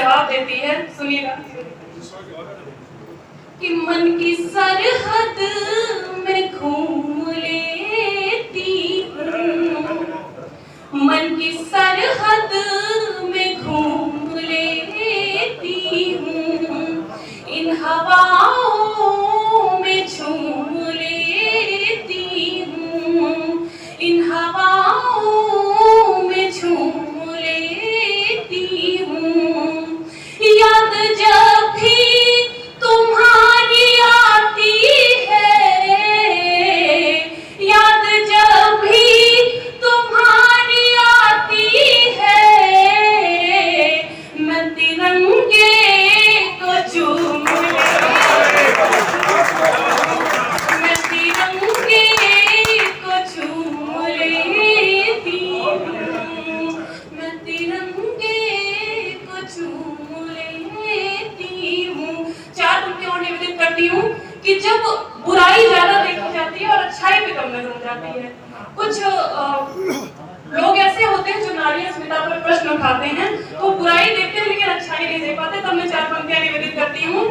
जवाब देती है, सुनिएगा। कि मन की सरहद में घूम लेती हूँ, मन की सरहद में घूम लेती हूँ, इन हवाओं में झूम लेती हूँ, इन हवाओं में झूम लेती हूँ। याद जब भी तुम्हारी आती है, याद जब भी तुम्हारी आती है, मैं तिरंगे को चूम मैं तिरंगे को चूम लेती हूँ, मैं तिरंगे को चूम लेती हूँ। चार पंक्तियों और निवेदित करती हूँ कि जब बुराई ज्यादा देखी जाती है और अच्छाई पे कम नजर जाती है। कुछ लोग ऐसे होते हैं जो नारी अस्मिता पर प्रश्न उठाते हैं, तो बुराई देखते हैं लेकिन अच्छाई नहीं देख पाते। तब मैं चार पंक्तियां निवेदित करती हूँ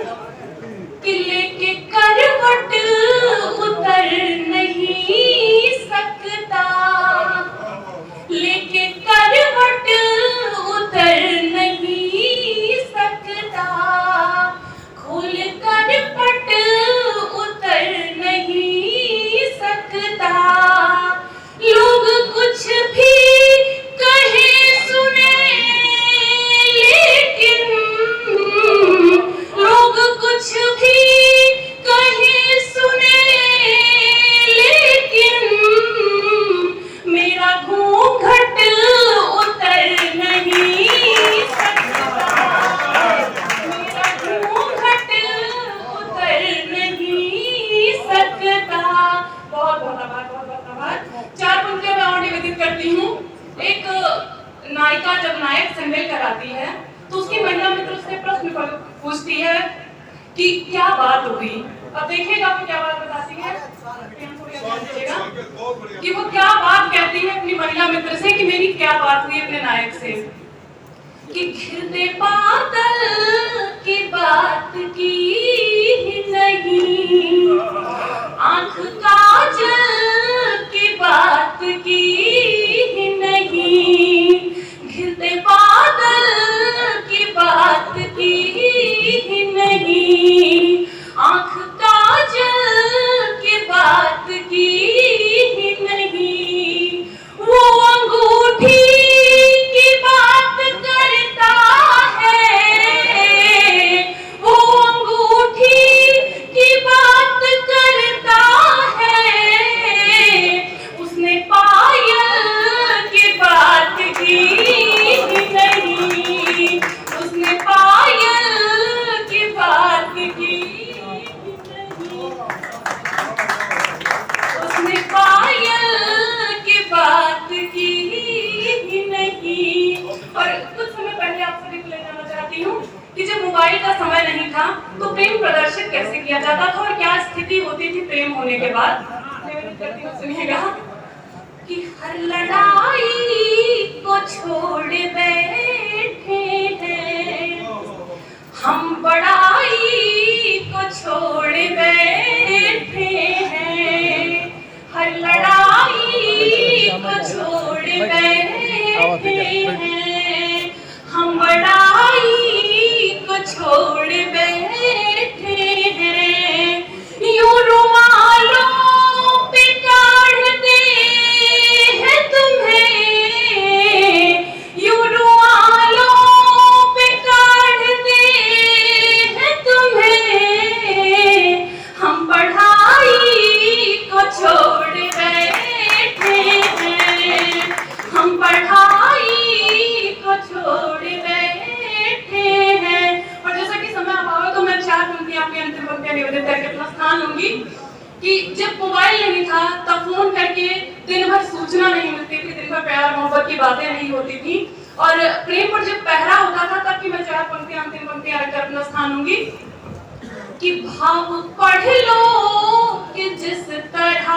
कि लेके करवट उतर नहीं सकता, लेके करवट उतर नहीं सकता, खोल कर पट उतर नहीं सकता। लोग कुछ भी कहे सुने, लेकिन लोग कुछ भी कहे सुने, लेकिन मेरा घूंघट उतर नहीं सकता, मेरा घूंघट उतर नहीं सकता। बहुत बहुत आभार, बहुत बहुत आभार। चार पंक्तियां मैं और निवेदित करती हूँ। एक नायिका जब नायक से मिलकर आती है तो उसकी महिला मित्र उससे प्रश्न पूछती है कि क्या बात हुई। अब देखिएगा वो क्या बात बताती है, कि वो क्या बात कहती है अपनी महिला मित्र से कि मेरी क्या बात हुई अपने नायक से। कि घिरते बादल की बात की ही नहीं, आंख काजल की बात की ही नहीं, घिरते बादल की बात की ही नहीं, आंख काजल की बात की ही नहीं। वो अंगूठी की बात करता है, वो अंगूठी की बात करता है, उसने पायल की बात की ही नहीं, उसने पायल की बात की ही नहीं, उसने पायल की बात की ही नहीं। और कुछ समय पहले आपसे भी ले जाना चाहती हूँ कि जब मोबाइल का समय नहीं था तो प्रेम प्रदर्शित कैसे किया जाता था और क्या स्थिति होती थी प्रेम होने के बाद। निवेदन करती हूँ, सुनिएगा। कि हर लड़ाई को छोड़ बैठे हैं, हम बड़ाई को छोड़ बैठे हैं, हर लड़ाई को छोड़ बैठे हैं, हम बड़ाई को छोड़ बैठे हैं। यूं रुमालों पे काढ़ते हैं तुम्हें, यूं रुमालों पे काढ़ते हैं तुम्हें, हम पढ़ाई को छोड़ बैठे हैं, हम पढ़ाई को छोड़ बैठे हैं। और जैसा कि समय अभाव है तो मैं चार पंक्तियां आपके अंतिम पंक्तियां निवेदित करके अपना स्थान लूंगी। कि जब मोबाइल नहीं था तब फोन करके दिन भर सूचना नहीं मिलती थी, दिन भर प्यार मोहब्बत की बातें नहीं होती थी, और प्रेम पर जब पहरा होता था तब की मैं चार पंक्तियां अंतिम पंक्तियां रखकर अपना स्थान लूंगी। कि भाव पढ़ लो कि जिस तरह